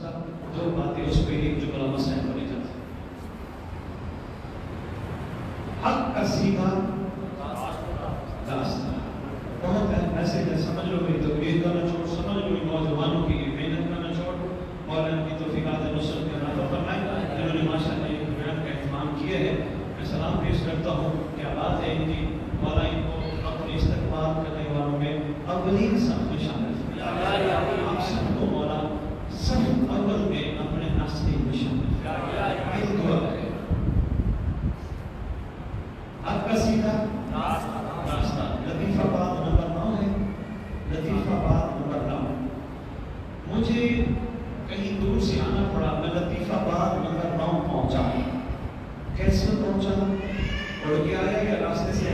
سا دو باتیں اس پہ ایک جملہ مسئلہ بنے جاتا ہے. حق کا سیدھا راستہ. بہت ایسے سمجھ لو میری تقریر کا نچوڑ، سمجھ لو نوجوانوں کی محنت کا نچوڑ. مولانا کی توفیقات نصرت کے عطا فرمائے جنہوں نے ماشاءاللہ یہ پروگرام کا اہتمام کیا ہے. میں سلام پیش کرتا ہوں. کیا بات ہے ان کی. مولا ان کو اپنے استقبال کرنے والوں میں اولین صف میں شامل فرمائے. آپ سب کو مولا صف اول میں اپنے ناصرین میں شامل فرمائے. یہ دعا ہے. آپ کا سیدھا راستہ. لطیفہ بات نمبر 9 ہے. لطیفہ بات نمبر 9. مجھے کہیں دور سے آنا پڑا. میں لطیفہ بات نمبر 9 پہنچا. کیسے پہنچا؟ اڑ کے آیا یا راستے سے؟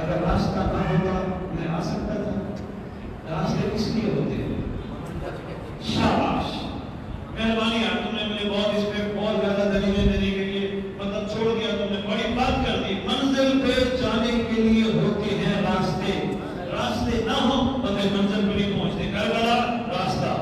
اگر راستہ نہ ہوتا میں آ سکتا تھا. راستے کس لیے ہوتے ہیں؟ شاباش، مہربانی یار، تم نے مجھے بہت اس پہ بہت زیادہ دلیلیں دینے کے لیے مطلب چھوڑ دیا. تم نے بڑی بات کر دی. منزل پہ جانے کے لیے ہوتے ہیں راستے. راستے نہ ہو تو پھر منزل پہ نہیں پہنچتے. کربلا راستہ.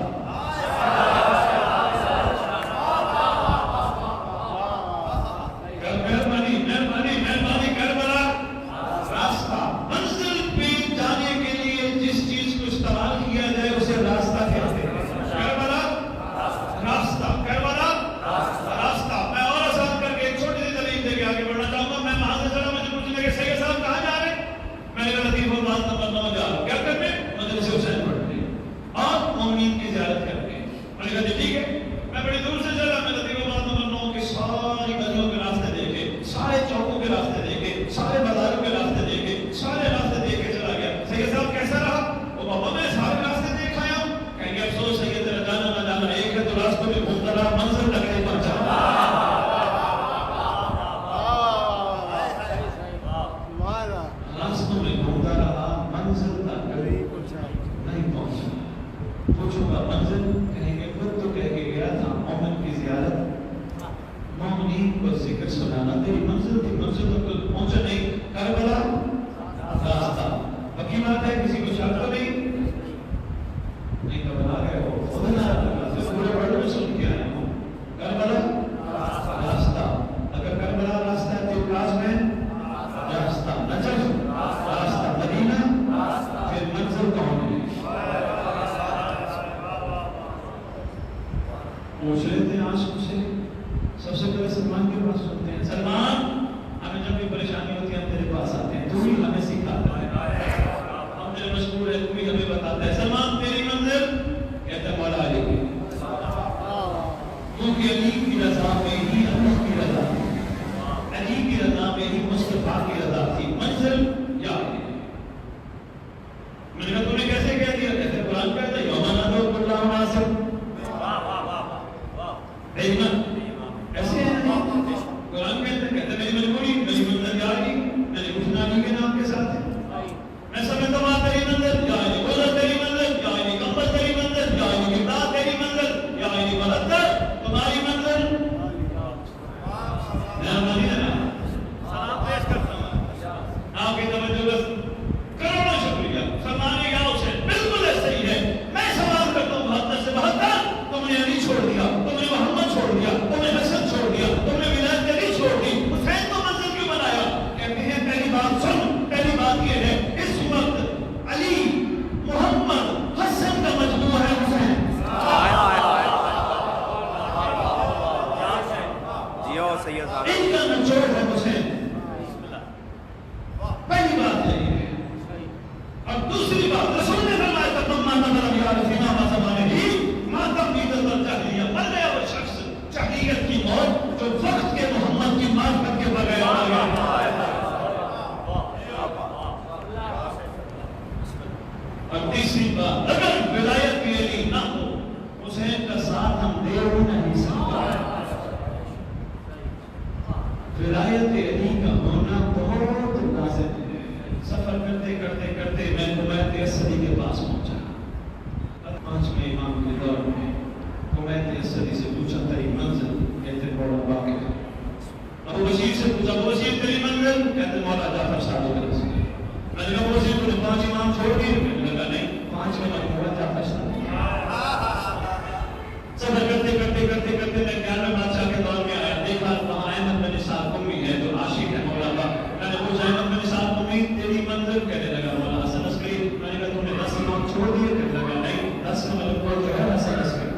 تھے میں 11ویں بادشاہ کے دور میں آیا، دیکھا وہاں احمد بن اسحاق قمی ہے جو عاشق ہے مولا کا. میں نے پوچھا احمد بن اسحاق قمی تیری منزل کہنے لگا مولا حسن عسکری. میں نے کہا تم نے 10 امام چھوڑ دیے؟ کہنے لگا نہیں، 10 کا مطلب جو ہے حسن عسکری.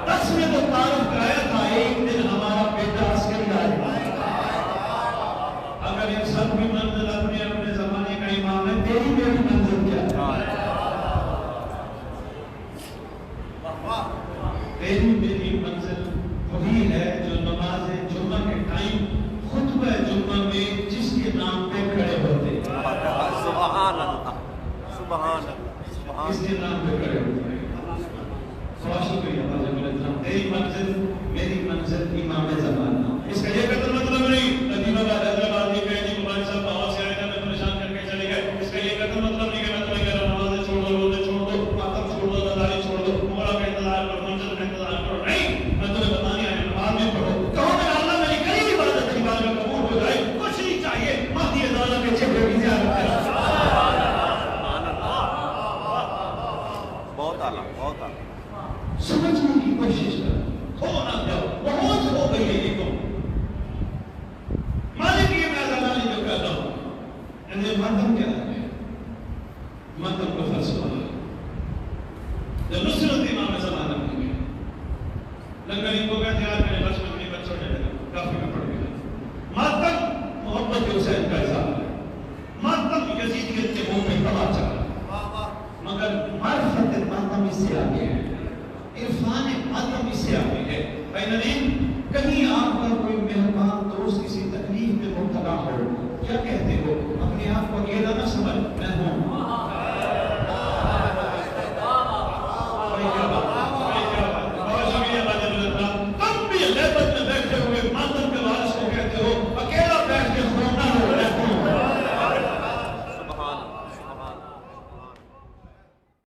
10 میں تو تعارف کرایا تھا ایک دن ہمارا بیٹا عسکری آئے. اگر یہ سب کی منزل اپنے اپنے زمانے کا امام ہے، تیری میری منزل کیا ہے؟ تیری میری منزل وہی ہے جو نماز جمعہ کے ٹائم خطبہ جمعہ میں جس کے نام پہ کھڑے ہوتے ہیں. سبحان اللہ، سبحان اللہ، اس کے نام پہ کھڑے ہوتے ہیں. بہت شکریہ حضرت الاسلام. تیری منزل میری منزل امام زمانہ. اس کا یہ مطلب نہیں قدیمہ بعد حیدرآباد یہ کہہ دی مبارک صاحب باہر سے آئے تھے میں پریشان کر کے چلے گئے. اس کا یہ مطلب نہیں کہ میں تمہیں کہہ رہا ہوں نمازیں چھوڑ دو، روزے چھوڑ دو، ماتم چھوڑ دو، نظاری چھوڑ دو، مولا کا انتظار کرو، منزل کا انتظار کرو. نہیں، میں تمہیں بتانے آیا نماز میں پڑھو. کہو میرا اللہ میری کئی عبادت کی بات قبول ہو جائے، کچھ نہیں چاہیے، مہدی زمانہ کے چہرے کی زیارت کرو. بہت اعلیٰ، بہت اعلیٰ. سمجھنے کی کوشش کرو. ہو نہ جاؤ، بہت ہو گئی ہے یہ کو. مالک یہ میں زمانے جو کہتا ہوں ماتم کیا ہے؟ ماتم کا فلسفہ ہے. جب نصرت امام زمانہ میں گئے لنگر ان کو کہتے ہیں میرے بس میں بچوں نے لگا کافی میں پڑھ گیا. ماتم محمد حسین کا اظہار ہے. ماتم یزیدیت کے منہ پہ تباہ چلا، مگر معرفت ماتم اس سے آگے ہے، عرفان ماتم اس سے آگے ہے. بینظیر کہیں آپ کا کوئی مہربان دوست کسی تکلیف میں مبتلا ہو، کیا کہتے ہو؟ اپنے آپ کو اکیلا نہ سمجھ، میں ہوں. بہت شکریہ. تم بھی